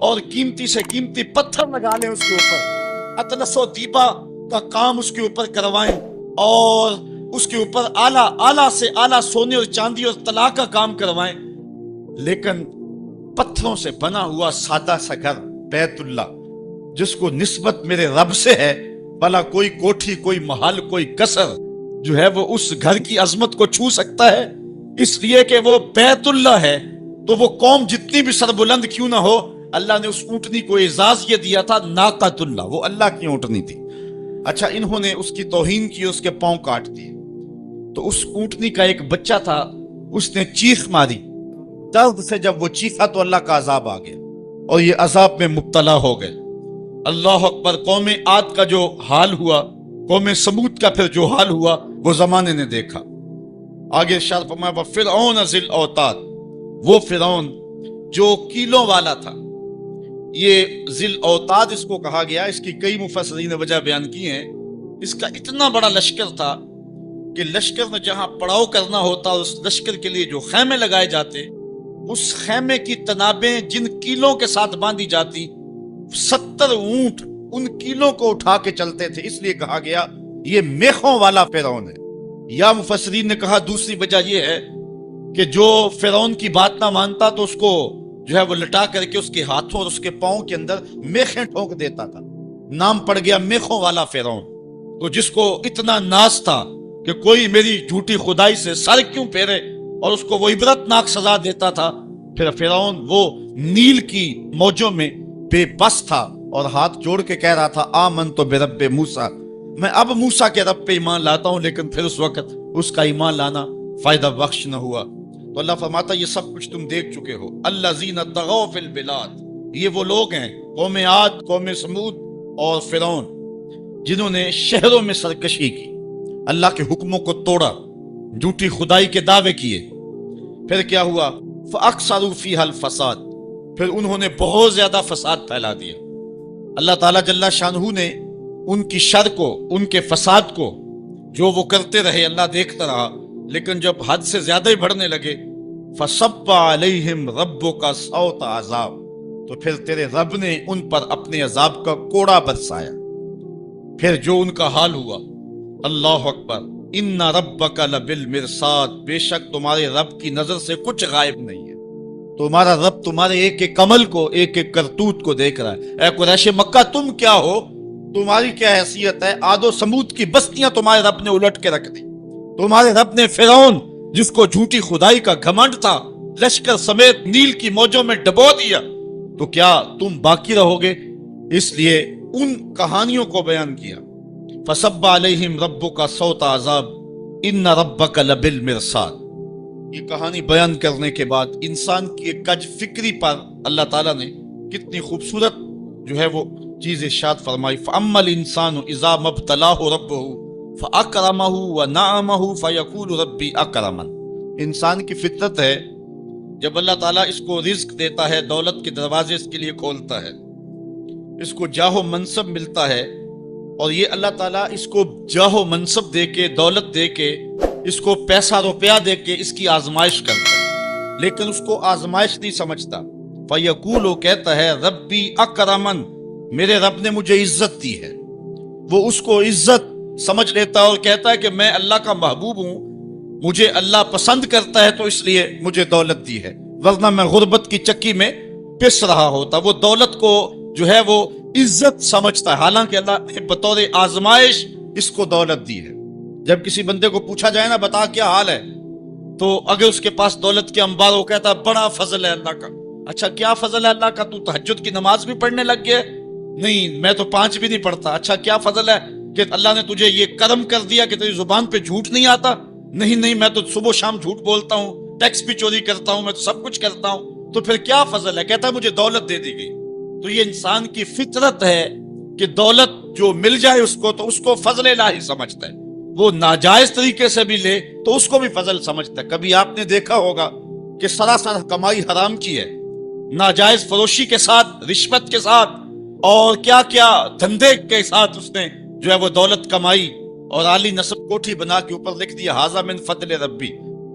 اور قیمتی سے قیمتی پتھر لگا لیں اس کے اوپر، اطلس و دیبا کا کام اس کے اوپر کروائیں، اور اس کے اوپر اعلیٰ سے اعلیٰ سونے اور چاندی اور طلا کا کام کروائیں، لیکن پتھروں سے بنا ہوا سادہ سا گھر بیت اللہ جس کو نسبت میرے رب سے ہے، بھلا کوئی کوٹھی، کوئی محل، کوئی قصر جو ہے وہ اس گھر کی عظمت کو چھو سکتا ہے؟ اس لیے کہ وہ بیت اللہ ہے، تو وہ قوم جتنی بھی سربلند کیوں نہ ہو، اللہ نے اس اونٹنی کو اعزاز یہ دیا تھا ناقۃ اللہ، وہ اللہ کی اونٹنی تھی۔ اچھا، انہوں نے اس کی توہین کی، اس کے پاؤں کاٹ دیے، تو اس اونٹنی کا ایک بچہ تھا، اس نے چیخ ماری، درد سے جب وہ چیخا تو اللہ کا عذاب آ گیا اور یہ عذاب میں مبتلا ہو گئے۔ اللہ اکبر۔ قوم عاد کا جو حال ہوا، قوم سمود کا پھر جو حال ہوا، وہ زمانے نے دیکھا۔ آگے ارشاد فرمایا وَفِرْعَوْنَ ذِی الْأَوْتَادِ، وہ فرعون جو کیلوں والا تھا۔ یہ ذی الاوتاد اس کو کہا گیا، اس کی کئی مفسرین نے وجہ بیان کی ہیں۔ اس کا اتنا بڑا لشکر تھا کہ لشکر میں جہاں پڑاؤ کرنا ہوتا، اس لشکر کے لیے جو خیمے لگائے جاتے، اس خیمے کی تنابیں جن کیلوں کے ساتھ باندھی جاتی، 70 اونٹ ان کیلوں کو اٹھا کے چلتے تھے، اس لیے کہا گیا یہ میخوں والا فرعون ہے۔ یا مفسرین نے کہا دوسری وجہ یہ ہے کہ جو فرعون کی بات نہ مانتا تو اس کو جو ہے وہ لٹا کر کے اس کے ہاتھوں اور اس کے پاؤں کے اندر میخیں ٹھونک دیتا تھا، نام پڑ گیا میخوں والا فرعون۔ تو جس کو اتنا ناز تھا کہ کوئی میری جھوٹی خدائی سے سر کیوں پھیرے، اور اس کو وہ عبرتناک سزا دیتا تھا۔ پھر فرعون وہ نیل کی موجوں میں بے بس تھا اور ہاتھ جوڑ کے کہہ رہا تھا آمنت برب موسیٰ، میں اب موسیٰ کے رب پہ ایمان لاتا ہوں، لیکن پھر اس وقت اس کا ایمان لانا فائدہ بخش نہ ہوا۔ تو اللہ فرماتا یہ سب کچھ تم دیکھ چکے ہو۔ الذین طغوا فی البلاد، یہ وہ لوگ ہیں، قوم عاد، قوم سمود اور فرعون، جنہوں نے شہروں میں سرکشی کی، اللہ کے حکموں کو توڑا، جھوٹی خدائی کے دعوے کیے۔ پھر کیا ہوا؟ فَأَكْثَرُوا فِيهَا الْفَسَادِ، پھر انہوں نے بہت زیادہ فساد پھیلا دیا۔ اللہ تعالیٰ جل شانہ نے ان کی شر کو، ان کے فساد کو جو وہ کرتے رہے، اللہ دیکھتا رہا، لیکن جب حد سے زیادہ ہی بڑھنے لگے فَصَبَّ عَلَيْهِمْ رَبُّكَ صَوْتَ عَذَابٍ، تو پھر تیرے رب نے ان پر اپنے عذاب کا کوڑا برسایا۔ پھر جو ان کا حال ہوا، اللہ اکبر، ان ربک لبالمرصاد، بے شک تمہارے رب کی نظر سے کچھ غائب نہیں ہے، تمہارا رب تمہارے ایک ایک عمل کو، ایک ایک کرتوت کو دیکھ رہا ہے۔ اے قریش مکہ، تم کیا ہو، تمہاری کیا حیثیت ہے؟ عاد و سمود کی بستیاں تمہارے رب نے الٹ کے رکھ دی، تمہارے رب نے فرعون جس کو جھوٹی خدائی کا گھمنڈ تھا، لشکر سمیت نیل کی موجوں میں ڈبو دیا، تو کیا تم باقی رہو گے؟ اس لیے ان کہانیوں کو بیان کیا۔ فَصَبَّ عَلَيْهِمْ رَبُّكَ صَوْتَ عَذَابٍ إِنَّ رَبَّكَ لَبِالْمِرْصَادِ۔ یہ کہانی بیان کرنے کے بعد انسان کی کج فکری پر اللہ تعالیٰ نے کتنی خوبصورت جو ہے وہ چیز ارشاد فرمائی۔ فَأَمَّا الْإِنسَانُ إِذَا مَا ابْتَلَاهُ رَبُّهُ فَأَكْرَمَهُ وَنَعَمَهُ فَيَقُولُ رَبِّي أَكْرَمَنِ۔ انسان کی فطرت ہے، جب اللہ تعالیٰ اس کو رزق دیتا ہے، دولت کے دروازے اس کے لیے کھولتا ہے، اس کو جاہ و منصب ملتا ہے، اور یہ اللہ تعالیٰ اس کو جاہ و منصب دے کے، دولت دے کے، اس کو پیسہ روپیہ دے کے اس کی آزمائش کرتا ہے، لیکن اس کو آزمائش نہیں سمجھتا۔ فَيَقُولُ، وہ کہتا ہے ربی اکرمن، میرے رب نے مجھے عزت دی ہے، وہ اس کو عزت سمجھ لیتا ہے اور کہتا ہے کہ میں اللہ کا محبوب ہوں، مجھے اللہ پسند کرتا ہے تو اس لیے مجھے دولت دی ہے، ورنہ میں غربت کی چکی میں پس رہا ہوتا۔ وہ دولت کو جو ہے وہ عزت سمجھتا ہے، حالانکہ اللہ نے بطور آزمائش اس کو دولت دی ہے۔ جب کسی بندے کو پوچھا جائے نا بتا کیا حال ہے، تو اگر اس کے پاس دولت کے انبار، وہ کہتا ہے بڑا فضل ہے اللہ کا۔ اچھا کیا فضل ہے اللہ کا؟ تو تہجد کی نماز بھی پڑھنے لگ گیا؟ نہیں، میں تو 5 بھی نہیں پڑھتا۔ اچھا کیا فضل ہے کہ اللہ نے تجھے یہ کرم کر دیا کہ تیری زبان پہ جھوٹ نہیں آتا؟ نہیں، میں تو صبح شام جھوٹ بولتا ہوں، ٹیکس بھی چوری کرتا ہوں، میں تو سب کچھ کرتا ہوں، تو پھر کیا فضل ہے؟ کہتا ہے مجھے دولت دے دی گئی۔ تو یہ انسان کی فطرت ہے کہ دولت جو مل جائے اس کو تو اس کو فضل الہی سمجھتا ہے، وہ ناجائز طریقے سے بھی لے تو اس کو بھی فضل سمجھتا ہے۔ کبھی آپ نے دیکھا ہوگا کہ سراسر کمائی حرام کی ہے، ناجائز فروشی کے ساتھ، رشوت کے ساتھ، اور کیا کیا دھندے کے ساتھ اس نے جو ہے وہ دولت کمائی، اور عالی نصب کوٹھی بنا کے اوپر لکھ دیا ھذا من فضل ربی،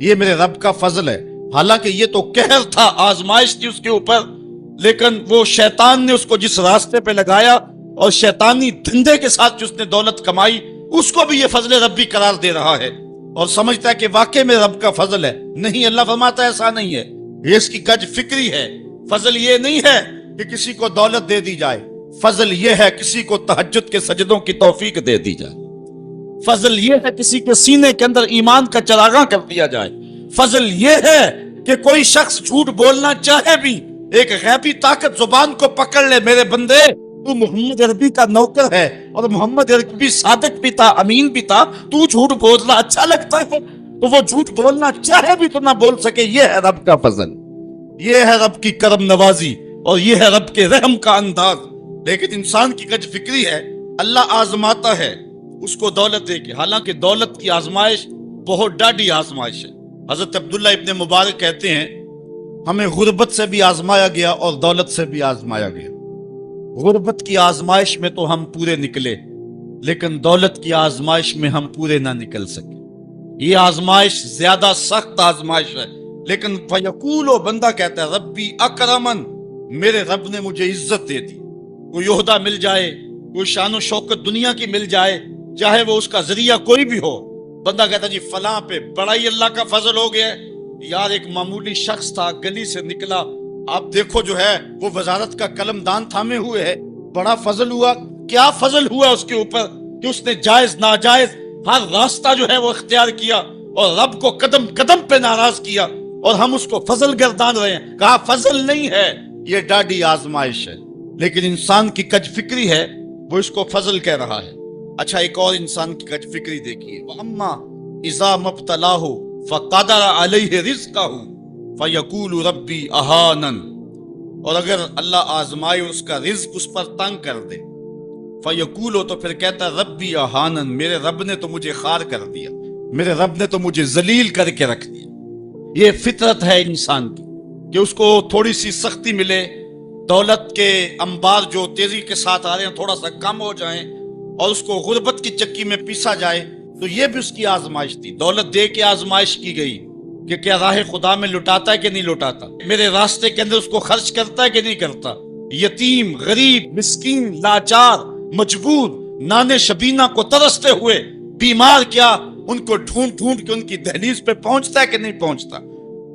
یہ میرے رب کا فضل ہے، حالانکہ یہ تو قہر تھا، آزمائش تھی اس کے اوپر، لیکن وہ شیطان نے اس کو جس راستے پہ لگایا اور شیطانی دھندے کے ساتھ جس نے دولت کمائی، اس کو بھی یہ فضل ربی قرار دے رہا ہے اور سمجھتا ہے کہ واقع میں رب کا فضل ہے۔ نہیں، اللہ فرماتا ہے ایسا نہیں ہے، یہ اس کی کج فکری ہے۔ فضل یہ نہیں ہے کہ کسی کو دولت دے دی جائے، فضل یہ ہے کسی کو تہجد کے سجدوں کی توفیق دے دی جائے، فضل یہ ہے کسی کے سینے کے اندر ایمان کا چراغاں کر دیا جائے، فضل یہ ہے کہ کوئی شخص جھوٹ بولنا چاہے بھی ایک غیبی طاقت زبان کو پکڑ لے، میرے بندے تو محمد عربی کا نوکر ہے اور محمد عربی صادق بھی تھا، امین بھی تھا، تو جھوٹ بولنا اچھا لگتا ہے تو وہ جھوٹ بولنا چاہے بھی تو نہ بول سکے۔ یہ ہے رب کا فضل، یہ ہے رب کی کرم نوازی اور یہ ہے رب کے رحم کا انداز۔ لیکن انسان کی کج فکری ہے، اللہ آزماتا ہے اس کو دولت دے کے، حالانکہ دولت کی آزمائش بہت ڈاڈی آزمائش ہے۔ حضرت عبداللہ ابن مبارک کہتے ہیں ہمیں غربت سے بھی آزمایا گیا اور دولت سے بھی آزمایا گیا۔ غربت کی آزمائش میں تو ہم پورے نکلے، لیکن دولت کی آزمائش میں ہم پورے نہ نکل سکے۔ یہ آزمائش زیادہ سخت آزمائش ہے، لیکن فیقول، بندہ کہتا ہے ربی اکرمن، میرے رب نے مجھے عزت دے دی۔ کوئی عہدہ مل جائے، کوئی شان و شوکت دنیا کی مل جائے، چاہے وہ اس کا ذریعہ کوئی بھی ہو، بندہ کہتا جی فلاں پہ بڑا ہی اللہ کا فضل ہو گیا۔ یار ایک معمولی شخص تھا، گلی سے نکلا، آپ دیکھو جو ہے وہ وزارت کا قلم دان تھامے ہوئے ہے، بڑا فضل ہوا۔ کیا فضل ہوا اس کے اوپر کہ اس نے جائز ناجائز ہر راستہ جو ہے وہ اختیار کیا اور رب کو قدم قدم پہ ناراض کیا، اور ہم اس کو فضل گردان رہے ہیں۔ کہا فضل نہیں ہے، یہ ڈاڈی آزمائش ہے۔ لیکن انسان کی کج فکری ہے، وہ اس کو فضل کہہ رہا ہے۔ اچھا ایک اور انسان کی کج فکری دیکھیے، وَأَمَّا إِذَا مَبْتَلَاهُ فَقَدَرَ عَلَيْهِ رِزْقَهُ فَيَقُولُ رَبِّي أَهَانَنِ، اور اگر اللہ آزمائے اس کا رزق اس پر تنگ کر دے، فَيَقُولُ، تو پھر کہتا ہے ربی اہانن، میرے رب نے تو مجھے خوار کر دیا، میرے رب نے تو مجھے ذلیل کر کے رکھ دیا۔ یہ فطرت ہے انسان کی کہ اس کو تھوڑی سی سختی ملے، دولت کے انبار جو تیزی کے ساتھ آ رہے ہیں تھوڑا سا کم ہو جائیں اور اس کو غربت کی چکی میں پیسا جائے، تو یہ بھی اس کی آزمائش تھی۔ دولت دے کے آزمائش کی گئی کہ کیا راہ خدا میں لٹاتا ہے کہ نہیں لٹاتا، میرے راستے کے اندر اس کو خرچ کرتا ہے کہ نہیں کرتا۔ یتیم، غریب، مسکین، لاچار، مجبور، نانے شبینہ کو ترستے ہوئے، بیمار، کیا ان کو ڈھونڈ ڈھونڈ کے ان کی دہلیز پہ پہنچتا ہے کہ نہیں پہنچتا۔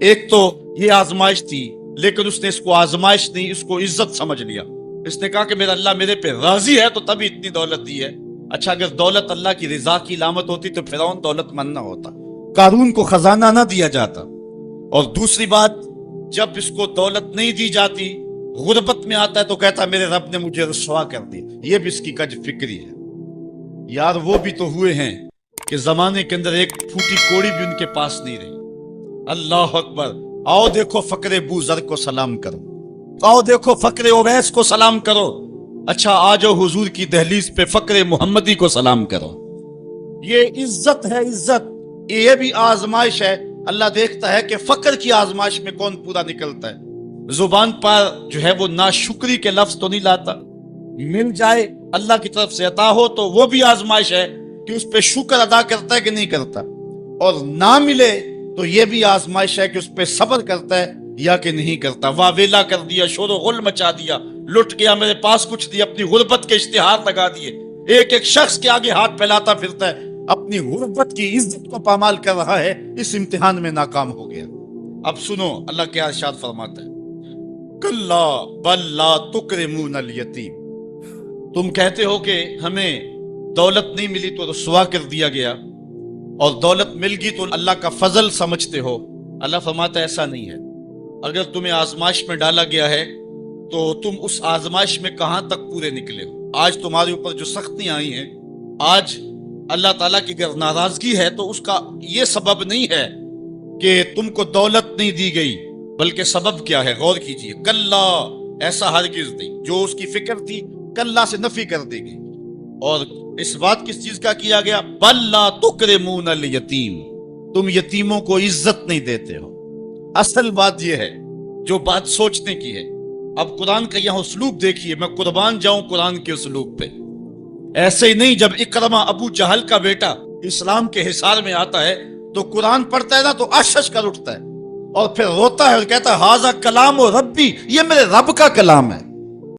ایک تو یہ آزمائش تھی، لیکن اس نے اس کو آزمائش نہیں، اس کو عزت سمجھ لیا۔ اس نے کہا کہ میرا اللہ میرے پہ راضی ہے تو تبھی اتنی دولت دی ہے۔ اچھا اگر دولت اللہ کی رضا کی علامت ہوتی تو فرعون دولت مند نہ ہوتا، قارون کو خزانہ نہ دیا جاتا۔ اور دوسری بات، جب اس کو دولت نہیں دی جاتی، غربت میں آتا ہے تو کہتا میرے رب نے مجھے رسوا کر دی۔ یہ بھی اس کی کج فکری ہے۔ یار وہ بھی تو ہوئے ہیں کہ زمانے کے اندر ایک پھوٹی کوڑی بھی ان کے پاس نہیں رہی۔ اللہ اکبر، آؤ دیکھو فقر بوذر کو سلام کرو، آؤ دیکھو فقر اویس کو سلام کرو، اچھا آ جاؤ حضور کی دہلیز پہ فقر محمدی کو سلام کرو۔ یہ عزت ہے، عزت۔ یہ بھی آزمائش ہے۔ اللہ دیکھتا ہے کہ فقر کی آزمائش میں کون پورا نکلتا ہے۔ زبان پر جو ہے وہ ناشکری کے لفظ تو نہیں لاتا، مل جائے اللہ کی طرف سے عطا ہو تو وہ بھی آزمائش ہے کہ اس پہ شکر ادا کرتا ہے کہ نہیں کرتا، اور نہ ملے تو یہ بھی آزمائش ہے کہ اس پہ صبر کرتا ہے یا کہ نہیں کرتا۔ واویلا کر دیا، شور و غل مچا دیا، لٹ گیا، میرے پاس کچھ دیا، اپنی غربت کے اشتہار لگا دیے، ایک ایک شخص کے آگے ہاتھ پھیلاتا پھرتا ہے، اپنی غربت کی عزت کو پامال کر رہا ہے، اس امتحان میں ناکام ہو گیا۔ اب سنو اللہ کیا ارشاد فرماتا ہے، کلا بل لا تکرمون الیتیم، تم کہتے ہو کہ ہمیں دولت نہیں ملی تو رسوا کر دیا گیا، اور دولت مل گئی تو اللہ کا فضل سمجھتے ہو۔ اللہ فرماتا ہے ایسا نہیں ہے۔ اگر تمہیں آزمائش میں ڈالا گیا ہے تو تم اس آزمائش میں کہاں تک پورے نکلے ہو۔ آج تمہارے اوپر جو سختیاں آئی ہیں، آج اللہ تعالیٰ کی اگر ناراضگی ہے تو اس کا یہ سبب نہیں ہے کہ تم کو دولت نہیں دی گئی، بلکہ سبب کیا ہے؟ غور کیجئے، کلا، ایسا ہرگز نہیں۔ جو اس کی فکر تھی کلا سے نفی کر دی گئی، اور اس بات کس چیز کا کیا گیا؟ بل لا تکرمون الیتیم، تم یتیموں کو عزت نہیں دیتے ہو۔ اصل بات یہ ہے جو بات سوچنے کی ہے۔ اب قرآن کا یہاں اسلوب دیکھیے، میں قربان جاؤں قرآن کے اسلوب پہ۔ ایسے ہی نہیں، جب اکرمہ ابو جہل کا بیٹا اسلام کے حصار میں آتا ہے تو قرآن پڑھتا ہے نا تو اشش کر اٹھتا ہے، اور پھر روتا ہے اور کہتا ہے ہاذا کلام و ربی، یہ میرے رب کا کلام ہے۔